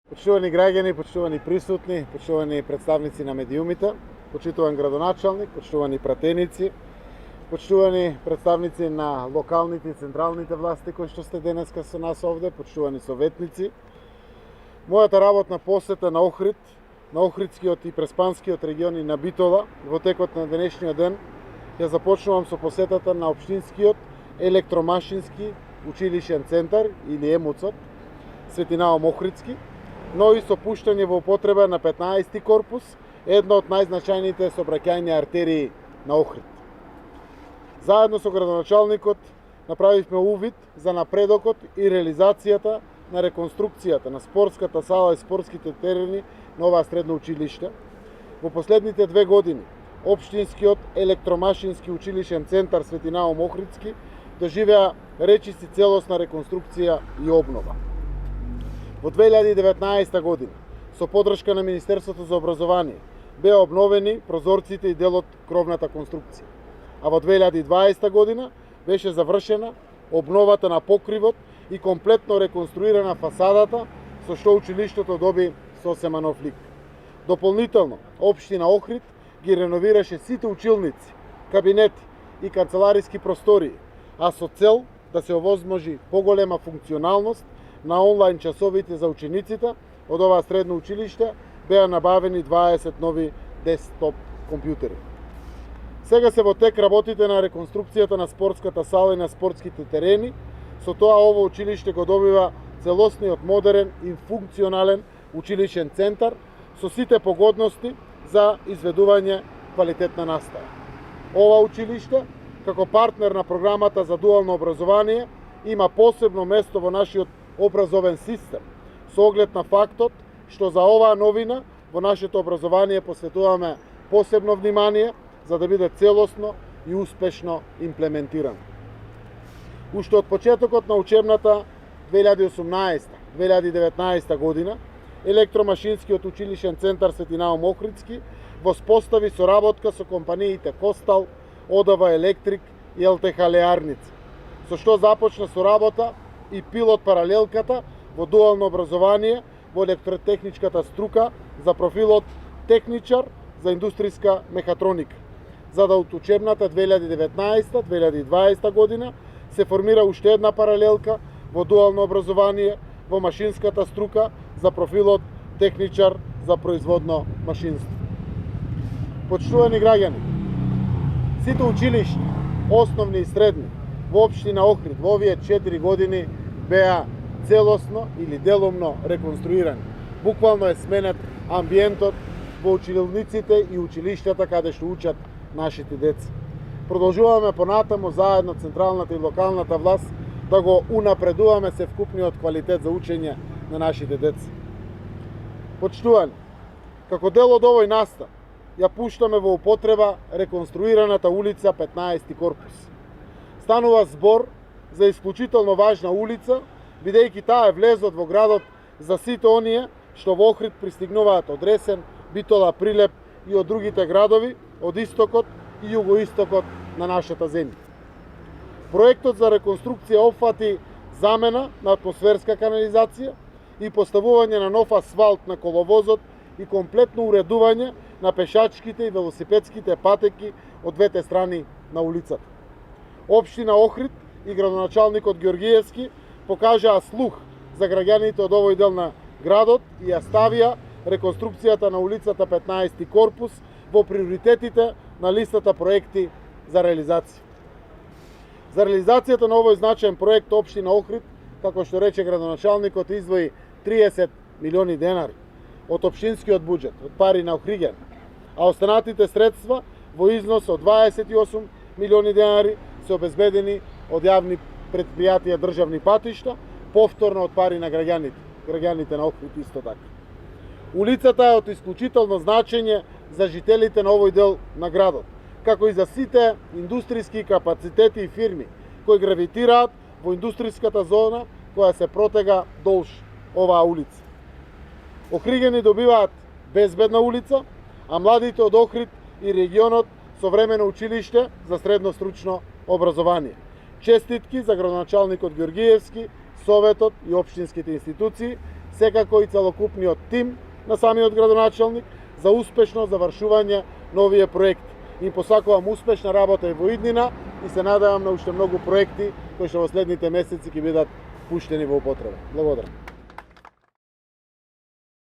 Почитувани граѓани, почитувани присутни, почитувани представници на медиумите, почитуван градоначалник, почитувани пратеници, почитувани представници на локалните и централните власти кои што сте денеска со нас овде, почитувани советници. Мојата работна посета на Охрид, на Охридскиот и Преспанскиот региони на Битола, во текот на денешниот ден, ја започнувам со посетата на Општинскиот електромашински училишен центар или ЕМУЦот, Свети Наум Охридски, но и со пуштање во употреба на 15-ти корпус, една од најзначајните сообраќајни артерии на Охрид. Заедно со градоначалникот направивме увид за напредокот и реализацијата на реконструкцијата на спортската сала и спортските терени на оваа средно училиште. Во последните 2 години Општинскиот електромашински училишен центар Свети Наум Охридски доживеа речиси целосна реконструкција и обнова. Во 2019 година, со поддршка на Министерството за образование, беа обновени прозорците и дел од кровната конструкција. А во 2020 година беше завршена обновата на покривот и комплетно реконструирана фасадата, со што училиштето доби сосема нов лик. Дополнително, Општина Охрид ги реновираше сите училници, кабинети и канцелариски простории, а со цел да се овозможи поголема функционалност на онлайн часовите за учениците од оваа средно училиште, беа набавени 20 нови десктоп компјутери. Сега се во тек работите на реконструкцијата на спортската сала и на спортските терени. Со тоа ово училиште го добива целосниот модерен и функционален училишен центар со сите погодности за изведување квалитетна настава. Ова училиште, како партнер на програмата за дуално образование, има посебно место во нашиот образовен систем, со оглед на фактот што за оваа новина во нашето образование посветуваме посебно внимание за да биде целосно и успешно имплементирано. Уште од почетокот на учебната 2018-2019 година, Електромашинскиот училишен центар Свети Наум Охридски воспостави соработка со компаниите Костал, ОДВ Електрик и ЛТХ Леарница, со што започна соработа и пилот паралелката во дуално образование во електротехничката струка за профилот техничар за индустријска мехатроника, за да од учебната 2019-2020 година се формира уште една паралелка во дуално образование во машинската струка за профилот техничар за производно машинство. Почитувани граѓани, сите училишта, основни и средни, во Општина Охрид во овие 4 години беа целосно или деломно реконструирани. Буквално е сменет амбиентот во училниците и училиштата каде што учат нашите деца. Продолжуваме понатаму заедно централната и локалната власт да го унапредуваме севкупниот квалитет за учење на нашите деца. Почитувани, како дел од овој настан, ја пуштаме во употреба реконструираната улица 15 корпус. Станува збор за исклучително важна улица, бидејќи таа е влезот во градот за сите оние што во Охрид пристигнуваат од Ресен, Битола, Прилеп и од другите градови, од истокот и југоистокот на нашата земја. Проектот за реконструкција опфати замена на атмосферска канализација и поставување на нов асфалт на коловозот и комплетно уредување на пешачките и велосипедските патеки од двете страни на улицата. Општина Охрид и градоначалникот Ѓоргиевски покажаа слух за граѓаните од овој дел на градот и ја ставија реконструкцијата на улицата 15 корпус во приоритетите на листата проекти за реализација. За реализацијата на овој значаен проект Општина Охрид, како што рече градоначалникот, издвои 30 милиони денари од општинскиот буџет, од пари на охриѓани, а останатите средства во износ од 28 милиони денари се обезбедени од јавни предпријатија државни патишта, повторно од пари на граѓаните на Охрид исто така. Улицата е од исклучително значење за жителите на овој дел на градот, како и за сите индустријски капацитети и фирми кои гравитираат во индустријската зона која се протега долж оваа улица. Охриѓани добиваат безбедна улица, а младите од Охрид и регионот современо училиште за средно стручно образование. Честитки за градоначалникот Ѓоргиевски, Советот и општинските институции секако и целокупниот тим на самиот градоначалник за успешно завршување на овие проекти. Им посакувам успешна работа и во иднина и се надевам на уште многу проекти кои што во следните месеци ќе бидат пуштени во употреба. Благодарам.